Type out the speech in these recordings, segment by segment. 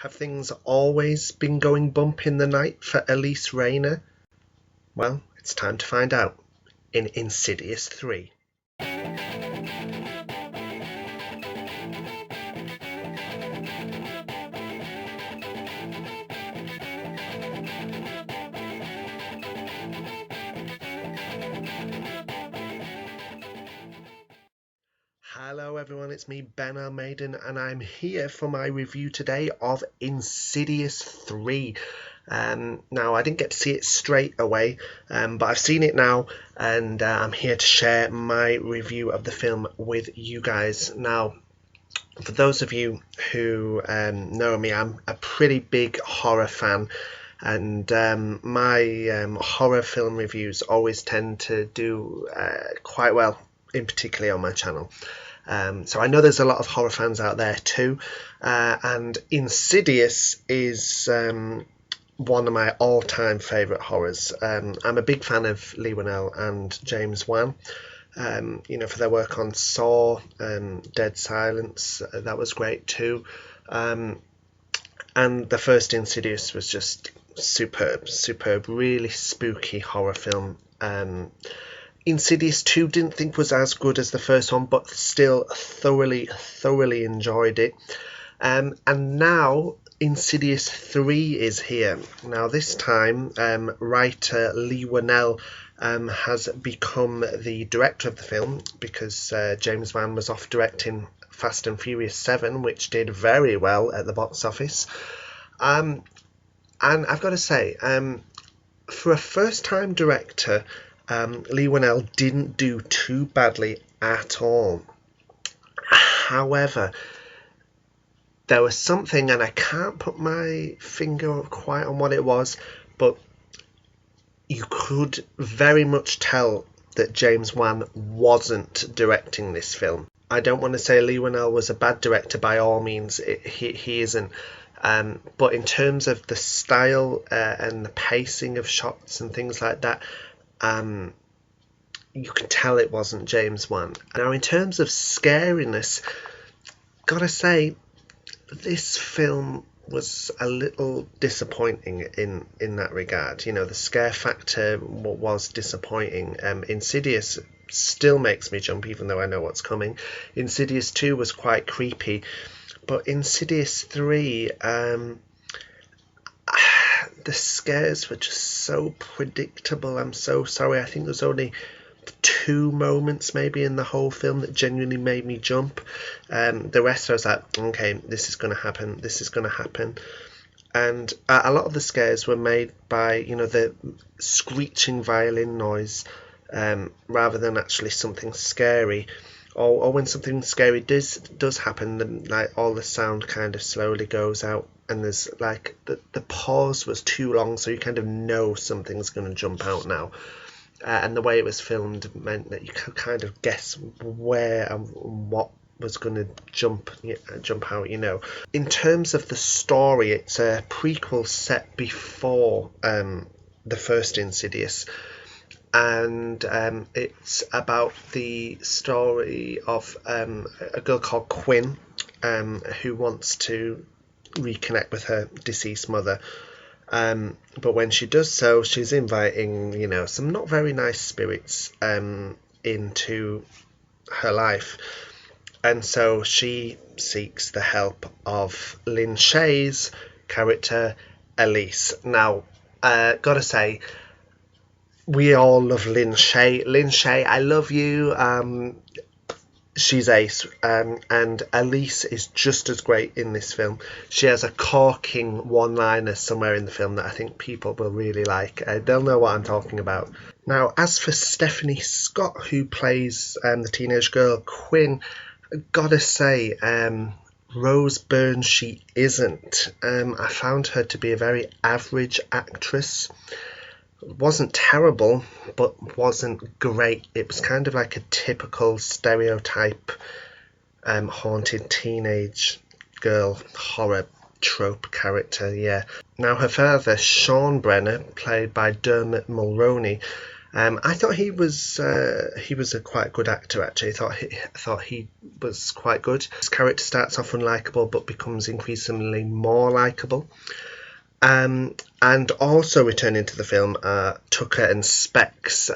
Have things always been going bump in the night for Elise Rayner? Well, it's time to find out in Insidious 3. Hello everyone, it's me Ben Almaden and I'm here for my review today of Insidious 3. Now I didn't get to see it straight away, but I've seen it now and I'm here to share my review of the film with you guys. Now, for those of you who know me, I'm a pretty big horror fan. And my horror film reviews always tend to do quite well, in particularly on my channel. So I know there's a lot of horror fans out there too, and Insidious is one of my all-time favourite horrors. I'm a big fan of Leigh Whannell and James Wan, for their work on Saw, Dead Silence, that was great too. And the first Insidious was just superb, really spooky horror film. Insidious 2 didn't think was as good as the first one, but still thoroughly enjoyed it. And now Insidious 3 is here. Now this time, writer Leigh Whannell has become the director of the film because James Wan was off directing Fast and Furious 7, which did very well at the box office. And I've got to say, for a first-time director, Leigh Whannell didn't do too badly at all. However, there was something, and I can't put my finger quite on what it was, but you could very much tell that James Wan wasn't directing this film. I don't want to say Leigh Whannell was a bad director by all means, he isn't. But in terms of the style and the pacing of shots and things like that, you can tell it wasn't James Wan. Now, in terms of scariness, gotta say, this film was a little disappointing in that regard. You know, the scare factor was disappointing. Insidious still makes me jump, even though I know what's coming. Insidious 2 was quite creepy, but Insidious 3, the scares were just so predictable. I'm so sorry. I think there's only 2 moments maybe in the whole film that genuinely made me jump. The rest I was like, okay, this is going to happen. And a lot of the scares were made by, the screeching violin noise, rather than actually something scary. Or when something scary does happen, then like all the sound kind of slowly goes out, and there's like the pause was too long, so you kind of know something's going to jump out now. And the way it was filmed meant that you could kind of guess where and what was going to jump out. In terms of the story, it's a prequel set before the first Insidious. And it's about the story of a girl called Quinn, who wants to reconnect with her deceased mother. But when she does so, she's inviting, some not very nice spirits into her life. And so she seeks the help of Lin Shaye's character, Elise. Now, gotta say, we all love Lin Shaye. Lin Shaye, I love you. She's ace. And Elise is just as great in this film. She has a corking one-liner somewhere in the film that I think people will really like. They'll know what I'm talking about. Now, as for Stephanie Scott, who plays the teenage girl Quinn, gotta say, Rose Byrne she isn't. I found her to be a very average actress. Wasn't terrible, but wasn't great. It was kind of like a typical stereotype haunted teenage girl horror trope character, yeah. Now her father, Sean Brenner, played by Dermot Mulroney, I thought he was a quite good actor. Actually, I thought he was quite good. His character starts off unlikable, but becomes increasingly more likable. And also returning to the film, Tucker and Specs.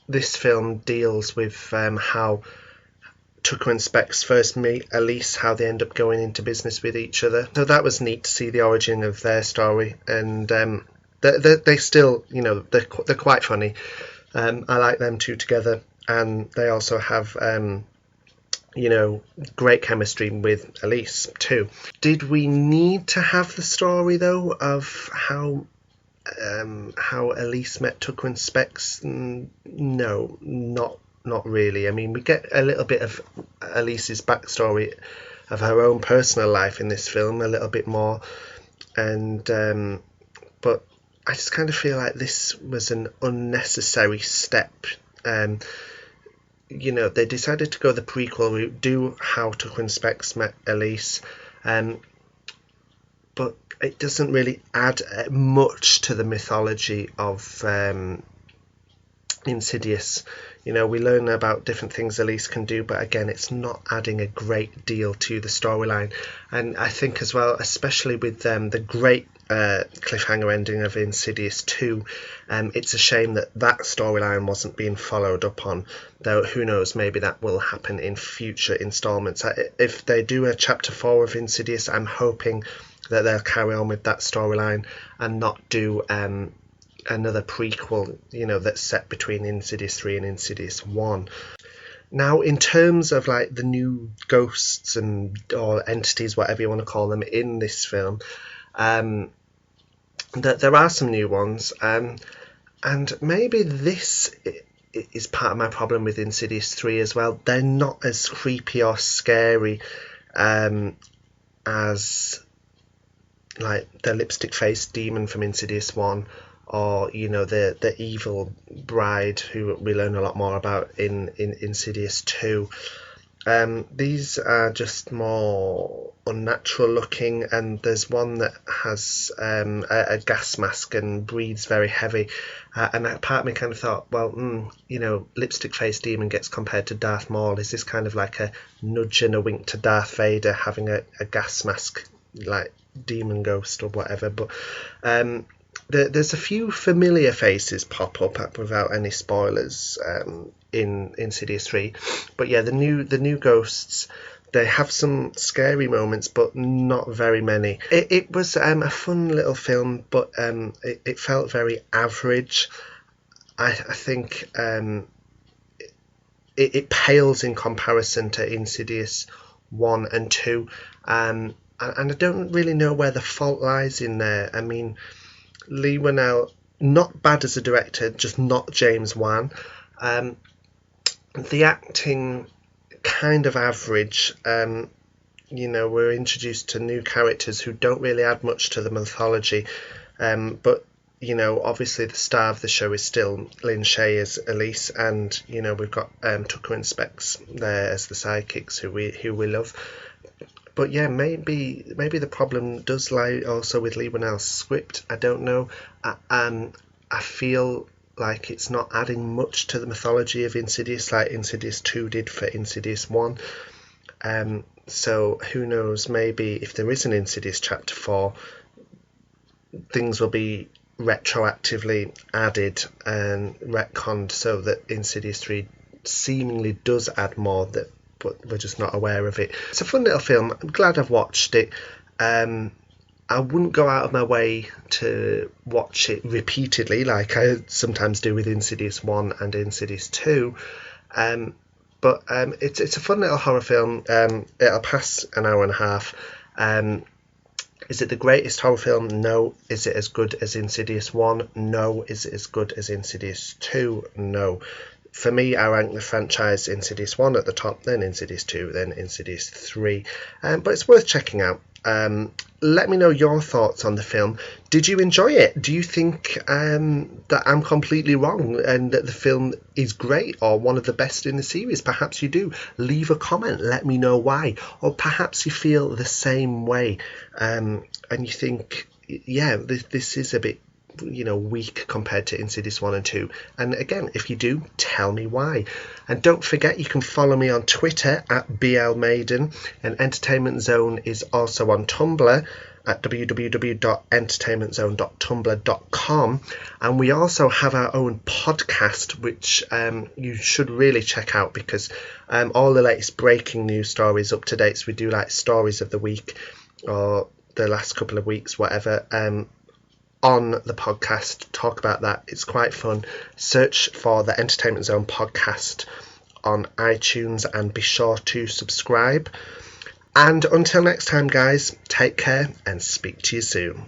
This film deals with how Tucker and Specs first meet Elise, how they end up going into business with each other. So that was neat to see the origin of their story, and they still, they're quite funny. I like them two together, and they also have great chemistry with Elise too. Did we need to have the story though of how Elise met Tucker and Specs? No, not really. I mean, we get a little bit of Elise's backstory of her own personal life in this film, a little bit more, and but I just kind of feel like this was an unnecessary step. They decided to go the prequel route, do how Tucker and Specs met Elise, but it doesn't really add much to the mythology of Insidious. We learn about different things Elise can do, but again, it's not adding a great deal to the storyline. And I think as well, especially with the great cliffhanger ending of Insidious 2, it's a shame that storyline wasn't being followed up on, though who knows, maybe that will happen in future installments. If they do a chapter 4 of Insidious, I'm hoping that they'll carry on with that storyline and not do another prequel, that's set between Insidious 3 and Insidious 1. Now, in terms of like the new ghosts or entities, whatever you want to call them, in this film, there are some new ones, and maybe this is part of my problem with Insidious 3 as well. They're not as creepy or scary as like the lipstick-faced demon from Insidious 1, or the evil bride who we learn a lot more about in Insidious 2. These are just more unnatural looking, and there's one that has a gas mask and breathes very heavy, and that part of me kind of thought, well, lipstick-faced demon gets compared to Darth Maul. Is this kind of like a nudge and a wink to Darth Vader having a gas mask like demon ghost or whatever? But there's a few familiar faces pop up without any spoilers in Insidious 3. But yeah, the new ghosts, they have some scary moments, but not very many. It was a fun little film, but it felt very average. I think it pales in comparison to Insidious 1 and 2. And I don't really know where the fault lies in there. I mean, Leigh Whannell, not bad as a director, just not James Wan. The acting, kind of average. We're introduced to new characters who don't really add much to the mythology. But obviously the star of the show is still Lin Shaye as Elise, and we've got Tucker and Specs there as the sidekicks who we love. But yeah, maybe the problem does lie also with Leigh Whannell's script. I don't know. I feel like it's not adding much to the mythology of Insidious like Insidious 2 did for Insidious 1. So who knows, maybe if there is an Insidious Chapter 4, things will be retroactively added and retconned so that Insidious 3 seemingly does add more, but we're just not aware of it. It's a fun little film. I'm glad I've watched it. I wouldn't go out of my way to watch it repeatedly like I sometimes do with Insidious 1 and Insidious 2. But it's a fun little horror film. It'll pass an hour and a half. Is it the greatest horror film? No. Is it as good as Insidious 1? No. Is it as good as Insidious 2? No. For me, I rank the franchise Insidious 1 at the top, then Insidious 2, then Insidious 3. But it's worth checking out. Let me know your thoughts on the film. Did you enjoy it? Do you think that I'm completely wrong and that the film is great or one of the best in the series? Perhaps you do. Leave a comment. Let me know why. Or perhaps you feel the same way and you think, yeah, this is a bit weak compared to Insidious 1 and 2. And again, if you do, tell me why. And don't forget, you can follow me on Twitter at BLMaiden, and Entertainment Zone is also on Tumblr at www.entertainmentzone.tumblr.com, and we also have our own podcast, which you should really check out, because all the latest breaking news stories, up to dates, we do like stories of the week or the last couple of weeks, whatever, on the podcast. Talk about that. It's quite fun. Search for the Entertainment Zone podcast on iTunes and be sure to subscribe. And until next time, guys, take care and speak to you soon.